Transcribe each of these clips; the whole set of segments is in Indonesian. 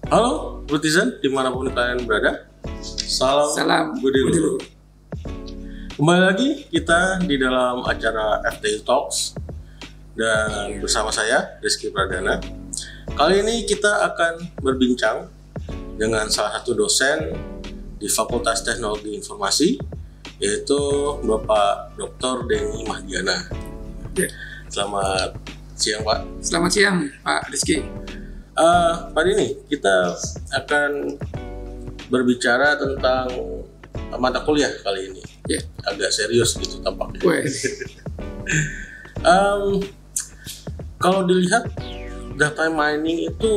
Halo netizen, dimanapun kalian berada, salam Budi Luhur. Kembali lagi kita di dalam acara FTI Talks dan bersama saya Rizky Pradana. Kali ini kita akan berbincang dengan salah satu dosen di Fakultas Teknologi Informasi, yaitu Bapak Dr. Denny Mahdiana. Selamat siang Pak. Selamat siang Pak Rizky. Pak Denny, kita akan berbicara tentang mata kuliah kali ini. Agak serius gitu tampaknya. Kalau dilihat data mining itu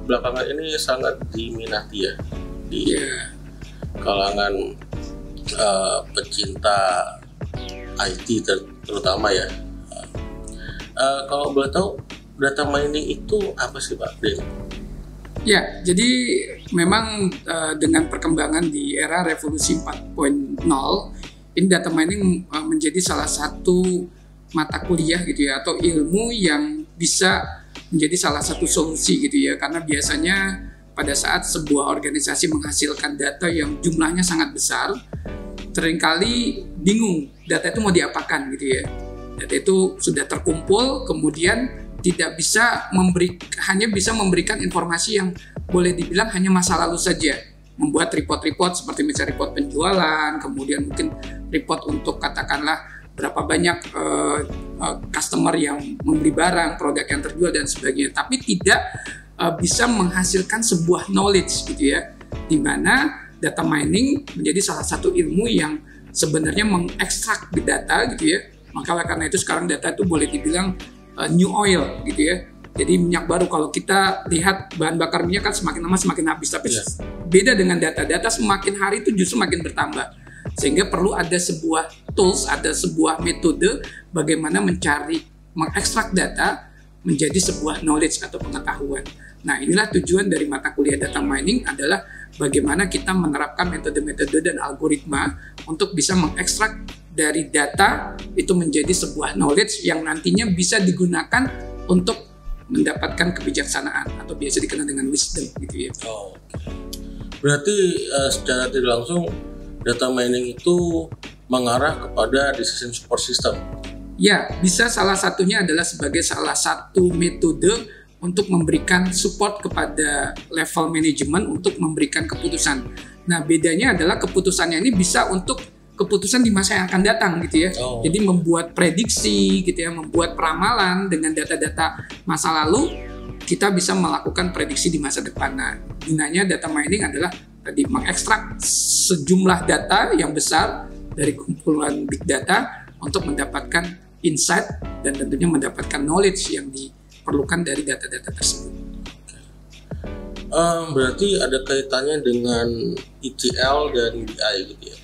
belakangan ini sangat diminati ya di kalangan pecinta IT terutama ya. Kalau boleh tahu, data mining itu apa sih Pak Den? Ya, jadi memang dengan perkembangan di era revolusi 4.0, ini data mining menjadi salah satu mata kuliah gitu ya, atau ilmu yang bisa menjadi salah satu solusi gitu ya, karena biasanya pada saat sebuah organisasi menghasilkan data yang jumlahnya sangat besar, seringkali bingung data itu mau diapakan gitu ya. Data itu sudah terkumpul, kemudian tidak bisa hanya bisa memberikan informasi yang boleh dibilang hanya masa lalu saja. Membuat report-report seperti misalnya report penjualan, kemudian mungkin report untuk katakanlah berapa banyak customer yang membeli barang, produk yang terjual dan sebagainya. Tapi tidak bisa menghasilkan sebuah knowledge gitu ya, di mana data mining menjadi salah satu ilmu yang sebenarnya mengekstrak data gitu ya. Maka karena itu sekarang data itu boleh dibilang new oil gitu ya. Jadi minyak baru, kalau kita lihat bahan bakar minyak kan semakin lama semakin habis, tapi beda dengan data semakin hari itu justru makin bertambah. Sehingga perlu ada sebuah tools, ada sebuah metode bagaimana mengekstrak data menjadi sebuah knowledge atau pengetahuan. Nah, inilah tujuan dari mata kuliah data mining, adalah bagaimana kita menerapkan metode-metode dan algoritma untuk bisa mengekstrak dari data itu menjadi sebuah knowledge yang nantinya bisa digunakan untuk mendapatkan kebijaksanaan atau biasa dikenal dengan wisdom gitu ya. Berarti secara tidak langsung data mining itu mengarah kepada decision support system. Ya, bisa salah satunya adalah sebagai salah satu metode untuk memberikan support kepada level manajemen untuk memberikan keputusan. Nah, bedanya adalah keputusannya ini bisa untuk keputusan di masa yang akan datang gitu ya. Jadi membuat prediksi gitu ya, membuat peramalan dengan data-data masa lalu, kita bisa melakukan prediksi di masa depan. Nah, gunanya data mining adalah tadi mengekstrak sejumlah data yang besar dari kumpulan big data untuk mendapatkan insight dan tentunya mendapatkan knowledge yang diperlukan dari data-data tersebut. Berarti ada kaitannya dengan ETL dan BI gitu ya?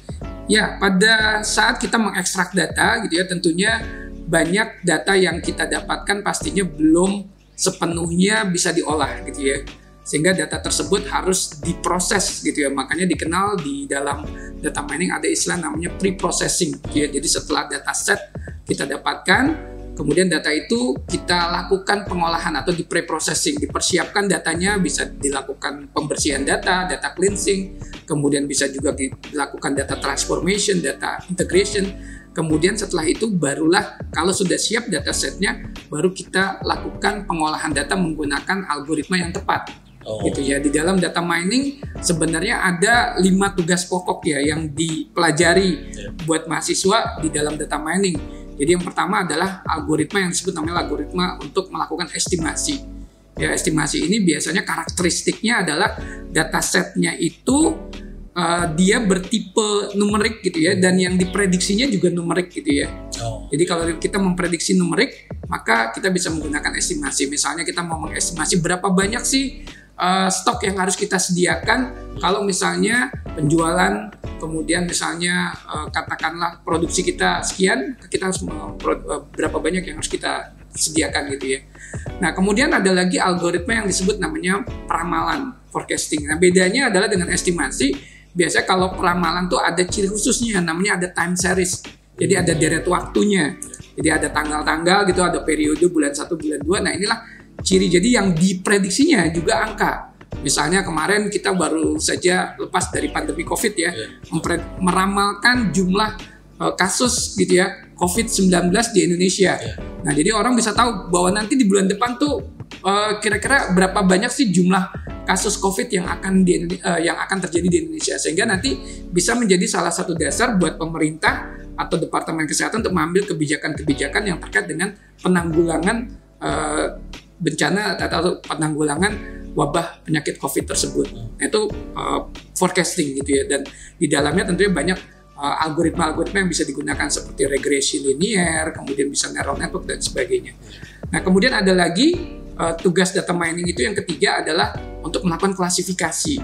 Ya, pada saat kita mengekstrak data gitu ya, tentunya banyak data yang kita dapatkan pastinya belum sepenuhnya bisa diolah gitu ya. Sehingga data tersebut harus diproses gitu ya. Makanya dikenal di dalam data mining ada istilah namanya pre-processing gitu ya. Jadi setelah data set kita dapatkan, kemudian data itu kita lakukan pengolahan atau di pre-processing, dipersiapkan datanya, bisa dilakukan pembersihan data cleansing, kemudian bisa juga dilakukan data transformation, data integration. Kemudian setelah itu barulah kalau sudah siap data setnya, baru kita lakukan pengolahan data menggunakan algoritma yang tepat. Gitu ya. Di dalam data mining sebenarnya ada 5 tugas pokok ya yang dipelajari buat mahasiswa di dalam data mining. Jadi yang pertama adalah algoritma yang disebut namanya algoritma untuk melakukan estimasi. Ya, estimasi ini biasanya karakteristiknya adalah datasetnya itu dia bertipe numerik gitu ya, dan yang diprediksinya juga numerik gitu ya. Jadi kalau kita memprediksi numerik, maka kita bisa menggunakan estimasi. Misalnya kita mau mengestimasi berapa banyak sih stok yang harus kita sediakan kalau misalnya penjualan, kemudian misalnya katakanlah produksi kita sekian, kita harus berapa banyak yang harus kita sediakan gitu ya. Nah, kemudian ada lagi algoritma yang disebut namanya peramalan, forecasting. Nah, bedanya adalah dengan estimasi, biasanya kalau peramalan tuh ada ciri khususnya, namanya ada time series. Jadi ada deret waktunya. Jadi ada tanggal-tanggal gitu, ada periode bulan 1, bulan 2. Nah inilah ciri. Jadi yang diprediksinya juga angka. Misalnya kemarin kita baru saja lepas dari pandemi COVID ya, meramalkan jumlah kasus gitu ya COVID-19 di Indonesia. Nah jadi orang bisa tahu bahwa nanti di bulan depan tuh kira-kira berapa banyak sih jumlah kasus COVID yang akan terjadi di Indonesia, sehingga nanti bisa menjadi salah satu dasar buat pemerintah atau Departemen Kesehatan untuk mengambil kebijakan-kebijakan yang terkait dengan penanggulangan bencana atau penanggulangan wabah penyakit COVID tersebut. Nah, itu forecasting gitu ya, dan di dalamnya tentunya banyak algoritma-algoritma yang bisa digunakan seperti regresi linier, kemudian bisa neural network dan sebagainya. Nah kemudian ada lagi tugas data mining itu yang ketiga adalah untuk melakukan klasifikasi.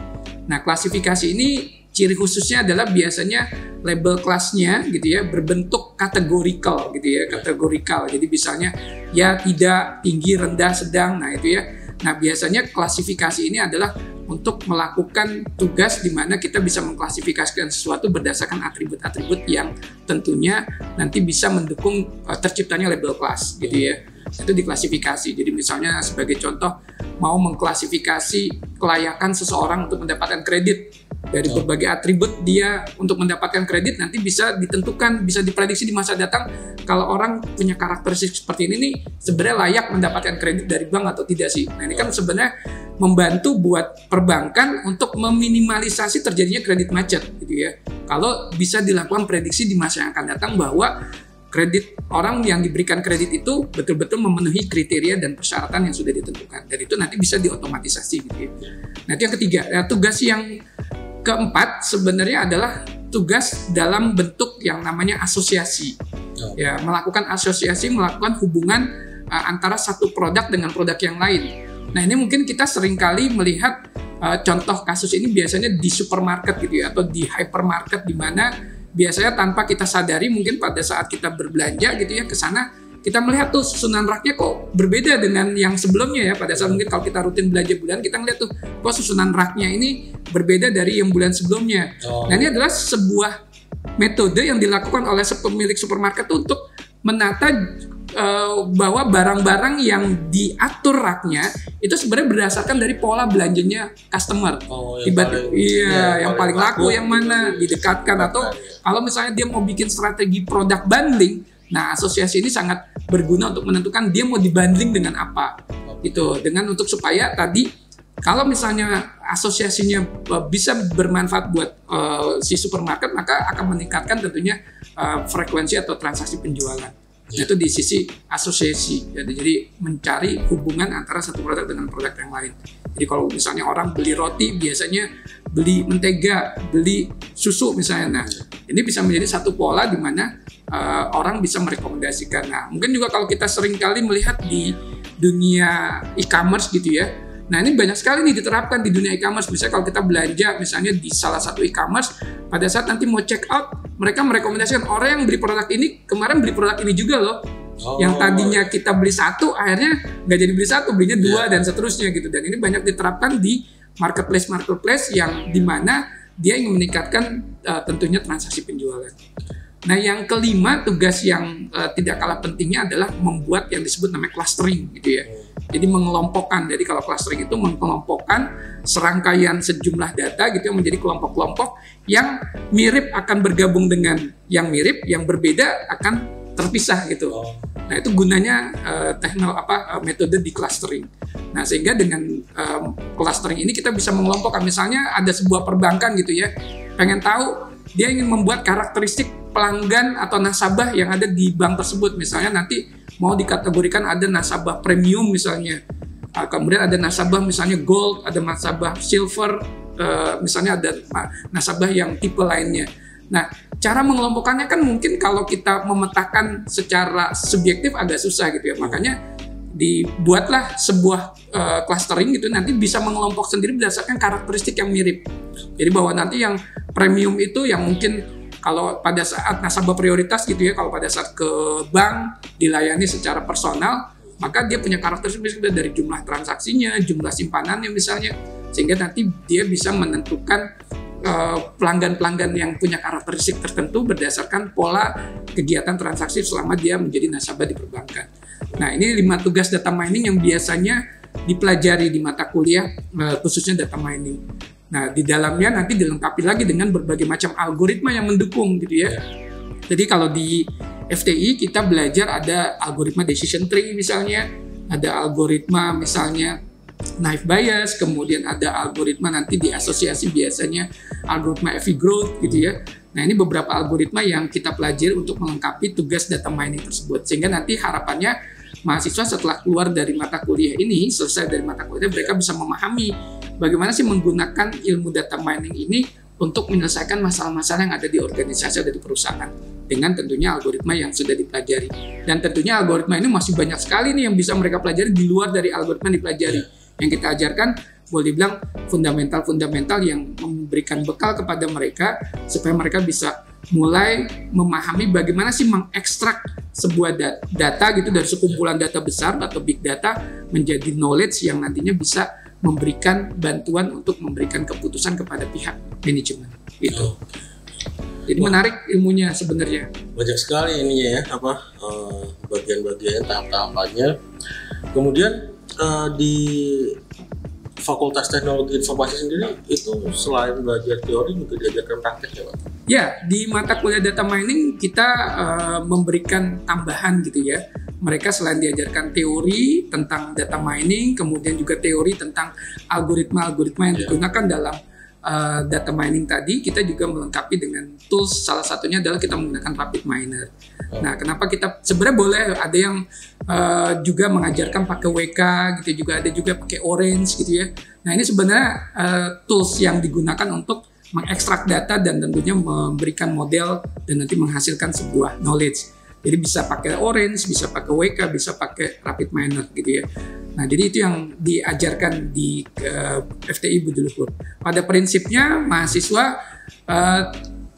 Nah klasifikasi ini ciri khususnya adalah biasanya label kelasnya gitu ya berbentuk kategorikal gitu ya, kategorikal. Jadi misalnya ya tidak, tinggi, rendah, sedang. Nah itu ya. Nah biasanya klasifikasi ini adalah untuk melakukan tugas di mana kita bisa mengklasifikasikan sesuatu berdasarkan atribut-atribut yang tentunya nanti bisa mendukung terciptanya label kelas gitu ya. Itu diklasifikasi. Jadi misalnya sebagai contoh mau mengklasifikasi kelayakan seseorang untuk mendapatkan kredit dari berbagai atribut dia untuk mendapatkan kredit, nanti bisa ditentukan, bisa diprediksi di masa datang kalau orang punya karakteristik seperti ini nih sebenarnya layak mendapatkan kredit dari bank atau tidak sih. Nah ini kan sebenarnya membantu buat perbankan untuk meminimalisasi terjadinya kredit macet gitu ya. Kalau bisa dilakukan prediksi di masa yang akan datang bahwa kredit orang yang diberikan kredit itu betul-betul memenuhi kriteria dan persyaratan yang sudah ditentukan, dan itu nanti bisa diotomatisasi gitu ya. Nah itu yang ketiga. Nah, tugas yang keempat sebenarnya adalah tugas dalam bentuk yang namanya asosiasi. Ya, melakukan asosiasi, melakukan hubungan antara satu produk dengan produk yang lain. Nah ini mungkin kita seringkali melihat contoh kasus ini biasanya di supermarket gitu ya, atau di hypermarket, di mana biasanya tanpa kita sadari mungkin pada saat kita berbelanja gitu ya ke sana, kita melihat tuh susunan raknya kok berbeda dengan yang sebelumnya ya. Pada saat mungkin kalau kita rutin belanja bulan, kita ngeliat tuh kok susunan raknya ini berbeda dari yang bulan sebelumnya. Nah ini adalah sebuah metode yang dilakukan oleh pemilik supermarket untuk menata bahwa barang-barang yang diatur raknya itu sebenarnya berdasarkan dari pola belanjanya customer. Yang paling laku yang mana didekatkan, atau kalau misalnya dia mau bikin strategi produk bundling, nah asosiasi ini sangat berguna untuk menentukan dia mau dibundling dengan apa gitu, dengan untuk supaya tadi kalau misalnya asosiasinya bisa bermanfaat buat si supermarket, maka akan meningkatkan tentunya frekuensi atau transaksi penjualan. Itu di sisi asosiasi. Jadi mencari hubungan antara satu produk dengan produk yang lain. Jadi kalau misalnya orang beli roti, biasanya beli mentega, beli susu misalnya. Nah, ini bisa menjadi satu pola di mana orang bisa merekomendasikan. Nah, mungkin juga kalau kita sering kali melihat di dunia e-commerce gitu ya. Nah ini banyak sekali nih diterapkan di dunia e-commerce. Misalnya kalau kita belanja misalnya di salah satu e-commerce, pada saat nanti mau check out, mereka merekomendasikan orang yang beli produk ini kemarin beli produk ini juga loh. Yang tadinya kita beli satu, akhirnya nggak jadi beli satu, belinya dua dan seterusnya gitu. Dan ini banyak diterapkan di marketplace yang dimana dia ingin meningkatkan tentunya transaksi penjualan. Nah yang kelima, tugas yang tidak kalah pentingnya adalah membuat yang disebut namanya clustering gitu ya. Jadi mengelompokkan. Jadi kalau clustering itu mengelompokkan serangkaian sejumlah data gitu menjadi kelompok-kelompok yang mirip akan bergabung dengan yang mirip, yang berbeda akan terpisah gitu. Nah itu gunanya metode di clustering. Nah sehingga dengan clustering ini kita bisa mengelompokkan. Misalnya ada sebuah perbankan gitu ya, pengen tahu dia ingin membuat karakteristik pelanggan atau nasabah yang ada di bank tersebut. Misalnya nanti mau dikategorikan ada nasabah premium misalnya, kemudian ada nasabah misalnya gold, ada nasabah silver, misalnya ada nasabah yang tipe lainnya. Nah cara mengelompokkannya kan mungkin kalau kita memetakan secara subjektif agak susah gitu ya. Makanya dibuatlah sebuah clustering gitu, nanti bisa mengelompok sendiri berdasarkan karakteristik yang mirip. Jadi bahwa nanti yang premium itu yang mungkin kalau pada saat nasabah prioritas gitu ya, kalau pada saat ke bank dilayani secara personal, maka dia punya karakteristik dari jumlah transaksinya, jumlah simpanannya misalnya, sehingga nanti dia bisa menentukan pelanggan-pelanggan yang punya karakteristik tertentu berdasarkan pola kegiatan transaksi selama dia menjadi nasabah di perbankan. Nah, ini 5 tugas data mining yang biasanya dipelajari di mata kuliah, khususnya data mining. Nah, di dalamnya nanti dilengkapi lagi dengan berbagai macam algoritma yang mendukung gitu ya. Jadi kalau di FTI kita belajar ada algoritma decision tree misalnya, ada algoritma misalnya naive Bayes, kemudian ada algoritma nanti di asosiasi biasanya algoritma EV growth gitu ya. Nah, ini beberapa algoritma yang kita pelajari untuk melengkapi tugas data mining tersebut. Sehingga nanti harapannya mahasiswa setelah keluar dari mata kuliah ini, selesai dari mata kuliah, mereka bisa memahami bagaimana sih menggunakan ilmu data mining ini untuk menyelesaikan masalah-masalah yang ada di organisasi, ada di perusahaan, dengan tentunya algoritma yang sudah dipelajari. Dan tentunya algoritma ini masih banyak sekali nih yang bisa mereka pelajari di luar dari algoritma yang dipelajari. Yang kita ajarkan boleh dibilang fundamental-fundamental yang memberikan bekal kepada mereka supaya mereka bisa mulai memahami bagaimana sih mengekstrak sebuah data gitu dari sekumpulan data besar atau big data menjadi knowledge yang nantinya bisa memberikan bantuan untuk memberikan keputusan kepada pihak manajemen gitu. Jadi menarik ilmunya sebenarnya. Banyak sekali ininya ya, bagian-bagian tahap-tahapannya. Kemudian di Fakultas Teknologi Informasi sendiri itu selain belajar teori juga diajarkan praktek ya Pak? Ya, di mata kuliah data mining kita memberikan tambahan gitu ya. Mereka selain diajarkan teori tentang data mining, kemudian juga teori tentang algoritma-algoritma yang digunakan dalam data mining tadi, kita juga melengkapi dengan tools. Salah satunya adalah kita menggunakan RapidMiner. Nah, kenapa kita sebenarnya boleh ada yang juga mengajarkan pakai WK gitu, juga ada juga pakai Orange gitu ya. Nah, ini sebenarnya tools yang digunakan untuk mengekstrak data dan tentunya memberikan model dan nanti menghasilkan sebuah knowledge. Jadi bisa pakai Orange, bisa pakai WK, bisa pakai RapidMiner gitu ya. Nah, jadi itu yang diajarkan di FTI Budi Luhur. Pada prinsipnya mahasiswa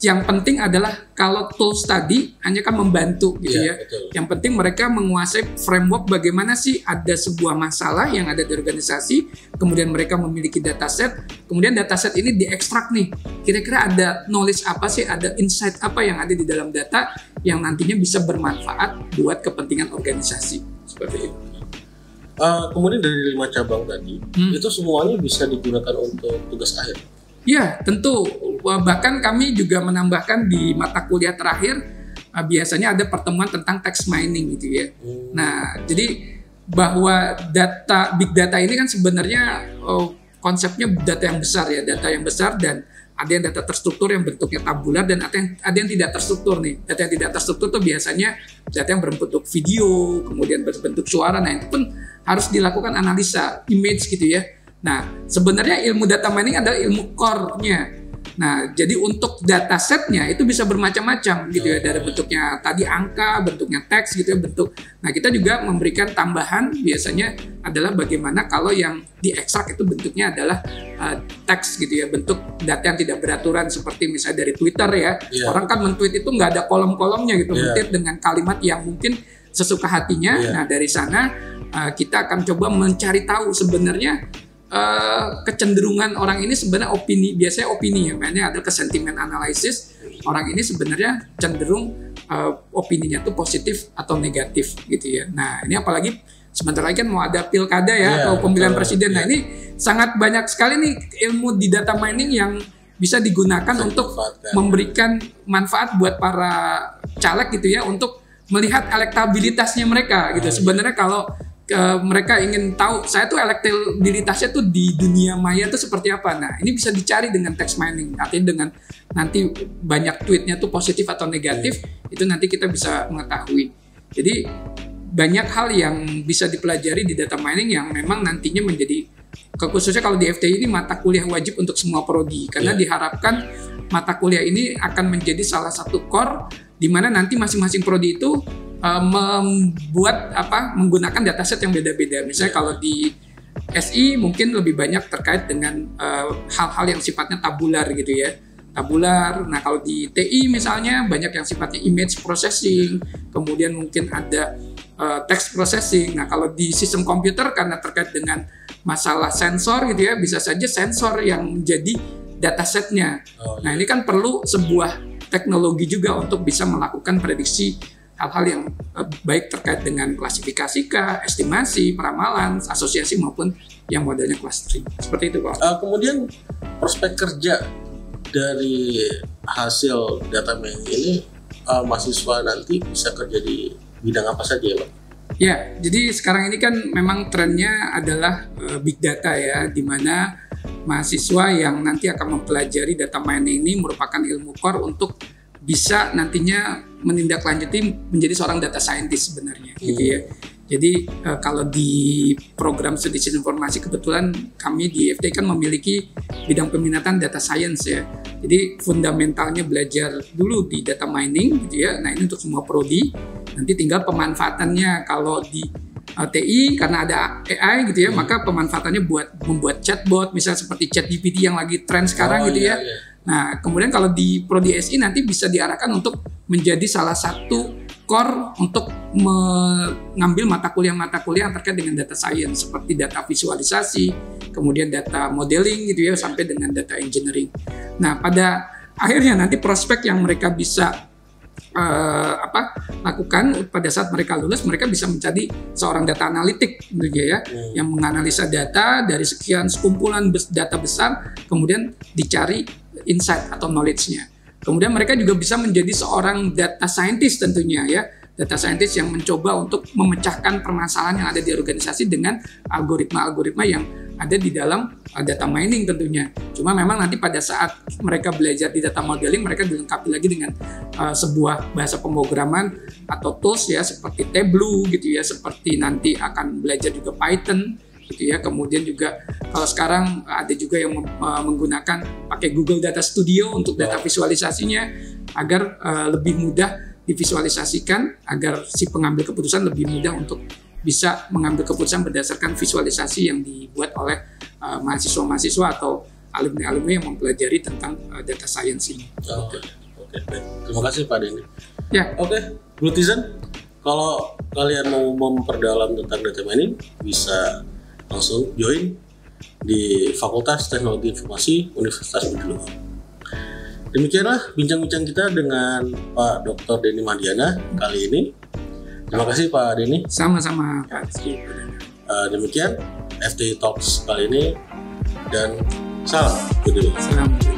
yang penting adalah kalau tools tadi hanya kan membantu gitu ya. Betul. Yang penting mereka menguasai framework bagaimana sih ada sebuah masalah yang ada di organisasi, kemudian mereka memiliki dataset, kemudian dataset ini diekstrak nih. Kira-kira ada knowledge apa sih, ada insight apa yang ada di dalam data yang nantinya bisa bermanfaat buat kepentingan organisasi. Seperti itu. Kemudian dari 5 cabang tadi, itu semuanya bisa digunakan untuk tugas akhir? Ya, tentu. Bahkan kami juga menambahkan di mata kuliah terakhir biasanya ada pertemuan tentang text mining gitu ya. Nah, jadi bahwa big data ini kan sebenarnya konsepnya data yang besar ya, data yang besar dan ada yang data terstruktur yang bentuknya tabular dan ada yang tidak terstruktur nih. Data yang tidak terstruktur itu biasanya data yang berbentuk video, kemudian berbentuk suara. Nah, itu pun harus dilakukan analisa image gitu ya. Nah, sebenarnya ilmu data mining adalah ilmu core-nya. Nah, jadi untuk datasetnya itu bisa bermacam-macam gitu ya, dari bentuknya tadi angka, bentuknya teks gitu ya, bentuk. Nah, kita juga memberikan tambahan biasanya adalah bagaimana kalau yang diekstrak itu bentuknya adalah teks gitu ya, bentuk data yang tidak beraturan seperti misalnya dari Twitter ya. Orang kan men-tweet itu nggak ada kolom-kolomnya gitu, men-tweet dengan kalimat yang mungkin sesuka hatinya. Nah, dari sana kita akan coba mencari tahu sebenarnya kecenderungan orang ini sebenarnya biasanya opini ya, makanya ada sentiment analysis. Orang ini sebenarnya cenderung opininya tuh positif atau negatif gitu ya. Nah, ini apalagi sebentar lagi kan mau ada pilkada ya, atau pemilihan presiden. Nah, ini sangat banyak sekali nih ilmu di data mining yang bisa digunakan untuk memberikan manfaat buat para caleg gitu ya, untuk melihat elektabilitasnya mereka gitu. Sebenarnya kalau mereka ingin tahu saya tuh elektabilitasnya tuh di dunia maya tuh seperti apa. Nah, ini bisa dicari dengan text mining. Artinya dengan nanti banyak tweetnya tuh positif atau negatif, itu nanti kita bisa mengetahui. Jadi banyak hal yang bisa dipelajari di data mining yang memang nantinya menjadi, khususnya kalau di FTI ini mata kuliah wajib untuk semua prodi, karena diharapkan mata kuliah ini akan menjadi salah satu core di mana nanti masing-masing prodi itu menggunakan dataset yang beda-beda. Misalnya kalau di SI mungkin lebih banyak terkait dengan hal-hal yang sifatnya tabular gitu ya. Tabular. Nah, kalau di TI misalnya banyak yang sifatnya image processing, kemudian mungkin ada text processing. Nah, kalau di sistem komputer karena terkait dengan masalah sensor gitu ya, bisa saja sensor yang menjadi datasetnya. Nah ini kan perlu sebuah teknologi juga untuk bisa melakukan prediksi hal-hal yang baik terkait dengan klasifikasi kah, estimasi, peramalan, asosiasi maupun yang modelnya clustering. Seperti itu Pak. Kemudian prospek kerja dari hasil data mining ini, mahasiswa nanti bisa kerja di bidang apa saja ya Pak? Ya, jadi sekarang ini kan memang trennya adalah big data ya, di mana mahasiswa yang nanti akan mempelajari data mining ini merupakan ilmu core untuk bisa nantinya menindaklanjuti menjadi seorang data scientist sebenarnya, gitu ya. Jadi kalau di program studi informasi kebetulan kami di FT kan memiliki bidang peminatan data science ya. Jadi fundamentalnya belajar dulu di data mining gitu ya. Nah ini untuk semua prodi. Nanti tinggal pemanfaatannya kalau di TI karena ada AI gitu ya, maka pemanfaatannya buat membuat chatbot misalnya seperti ChatGPT yang lagi tren sekarang gitu ya. Nah kemudian kalau di prodi SI nanti bisa diarahkan untuk menjadi salah satu core untuk mengambil mata kuliah yang terkait dengan data science seperti data visualisasi, kemudian data modeling gitu ya, sampai dengan data engineering. Nah pada akhirnya nanti prospek yang mereka bisa lakukan pada saat mereka lulus, mereka bisa menjadi seorang data analitik gitu ya, yang menganalisa data dari sekian sekumpulan data besar, kemudian dicari insight atau knowledge-nya. Kemudian mereka juga bisa menjadi seorang data scientist tentunya ya, data scientist yang mencoba untuk memecahkan permasalahan yang ada di organisasi dengan algoritma-algoritma yang ada di dalam data mining tentunya. Cuma memang nanti pada saat mereka belajar di data modeling, mereka dilengkapi lagi dengan sebuah bahasa pemrograman atau tools ya, seperti Tableau gitu ya, seperti nanti akan belajar juga Python gitu ya. Kemudian juga kalau sekarang ada juga yang menggunakan pakai Google Data Studio untuk data visualisasinya agar lebih mudah divisualisasikan, agar si pengambil keputusan lebih mudah untuk bisa mengambil keputusan berdasarkan visualisasi yang dibuat oleh mahasiswa-mahasiswa atau alumni-alumni yang mempelajari tentang data science ini. Oke, baik. Terima kasih Pak Denny. Ya. Oke, Blutizen, kalau kalian mau memperdalam tentang data mining, bisa langsung join di Fakultas Teknologi Informasi Universitas Budi Luhur. Demikianlah bincang-bincang kita dengan Pak Dr. Denny Mahdiana kali ini. Terima kasih Pak Denny. Sama-sama Pak Rizky. Demikian FTI Talks kali ini, dan salam Budi Luhur. Salam.